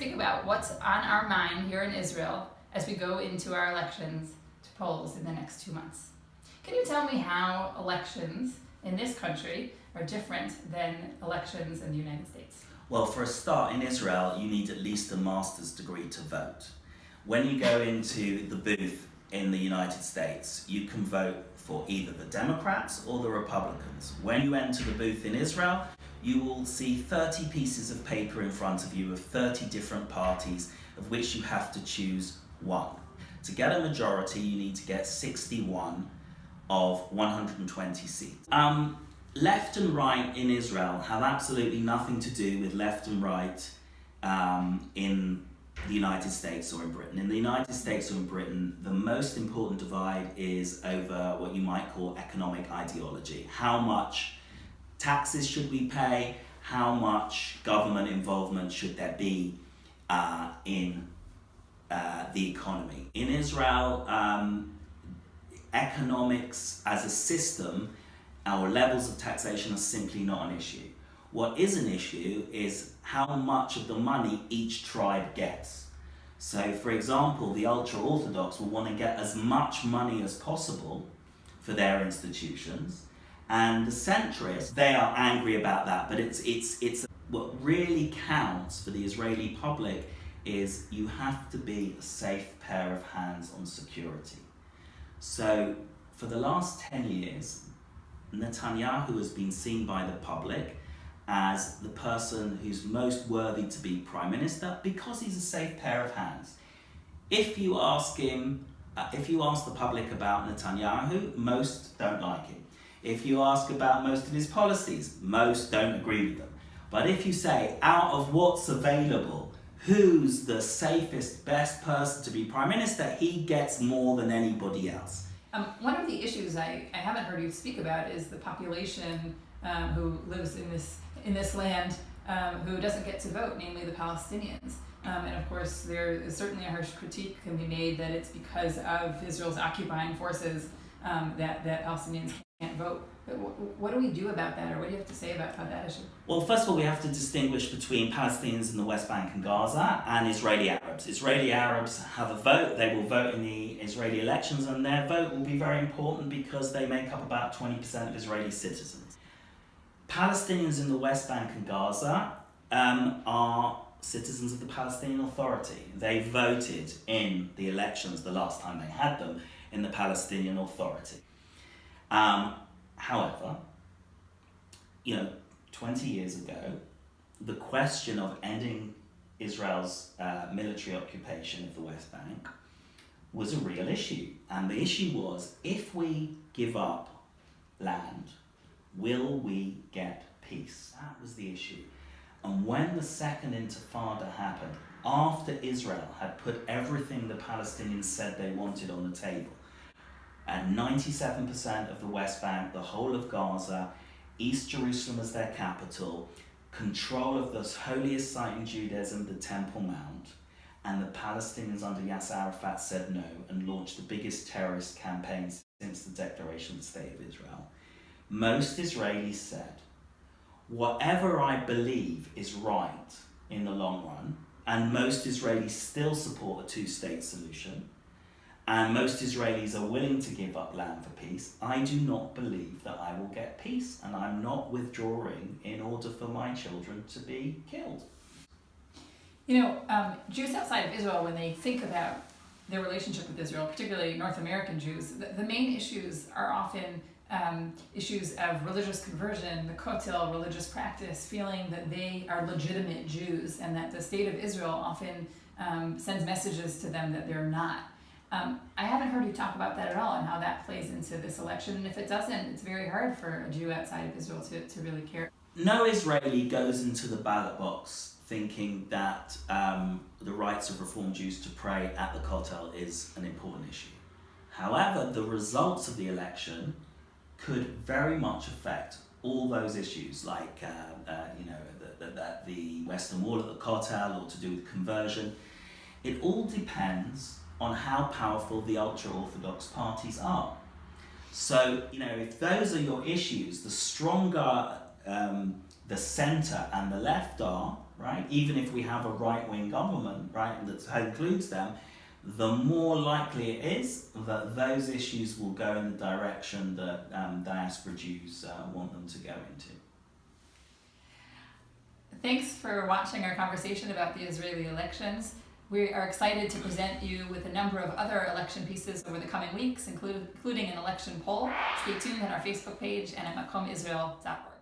think about what's on our mind here in Israel as we go into our elections to polls in the next 2 months. Can you tell me how elections in this country are different than elections in the United States? Well, for a start, in Israel, you need at least a master's degree to vote. When you go into the booth in the United States, you can vote for either the Democrats or the Republicans. When you enter the booth in Israel, you will see 30 pieces of paper in front of you of 30 different parties, of which you have to choose one. To get a majority, you need to get 61 of 120 seats. Left and right in Israel have absolutely nothing to do with left and right in the United States or in Britain. In the United States or in Britain, the most important divide is over what you might call economic ideology. How much taxes should we pay? How much government involvement should there be in the economy? In Israel, economics as a system, our levels of taxation are simply not an issue. What is an issue is how much of the money each tribe gets. So, for example, the ultra-Orthodox will want to get as much money as possible for their institutions, and the centrists, they are angry about that, but it's what really counts for the Israeli public is you have to be a safe pair of hands on security. So, for the last 10 years, Netanyahu has been seen by the public as the person who's most worthy to be prime minister because he's a safe pair of hands. If you ask the public about Netanyahu, most don't like him. If you ask about most of his policies, most don't agree with them. But if you say, out of what's available, who's the safest, best person to be prime minister, he gets more than anybody else. One of the issues I haven't heard you speak about is the population who lives in this land who doesn't get to vote, namely the Palestinians. And of course, there is certainly a harsh critique can be made that it's because of Israel's occupying forces that Palestinians can't vote. But what do we do about that, or what do you have to say about that issue? Well, first of all, we have to distinguish between Palestinians in the West Bank and Gaza and Israeli Arabs. Israeli Arabs have a vote, they will vote in the Israeli elections, and their vote will be very important because they make up about 20% of Israeli citizens. Palestinians in the West Bank and Gaza are citizens of the Palestinian Authority. They voted in the elections the last time they had them in the Palestinian Authority. However, 20 years ago, the question of ending Israel's military occupation of the West Bank was a real issue. And the issue was, if we give up land, will we get peace? That was the issue. And when the Second Intifada happened, after Israel had put everything the Palestinians said they wanted on the table, and 97% of the West Bank, the whole of Gaza, East Jerusalem as their capital, control of the holiest site in Judaism, the Temple Mount, and the Palestinians under Yasser Arafat said no and launched the biggest terrorist campaign since the declaration of the State of Israel. Most Israelis said, whatever I believe is right in the long run, and most Israelis still support a two-state solution, and most Israelis are willing to give up land for peace, I do not believe that I will get peace, and I'm not withdrawing in order for my children to be killed. Jews outside of Israel, when they think about their relationship with Israel, particularly North American Jews, the main issues are often issues of religious conversion, the kotel, religious practice, feeling that they are legitimate Jews and that the state of Israel often sends messages to them that they're not. I haven't heard you talk about that at all and how that plays into this election. And if it doesn't, it's very hard for a Jew outside of Israel to really care. No Israeli goes into the ballot box thinking that the rights of Reform Jews to pray at the Kotel is an important issue. However, the results of the election could very much affect all those issues, like the Western Wall at the Kotel, or to do with conversion. It all depends on how powerful the ultra-Orthodox parties are. So, if those are your issues, the stronger the centre and the left are, right? Even if we have a right-wing government, right, that includes them, the more likely it is that those issues will go in the direction that diaspora Jews want them to go into. Thanks for watching our conversation about the Israeli elections. We are excited to present you with a number of other election pieces over the coming weeks, including an election poll. Stay tuned on our Facebook page and at makomisrael.org.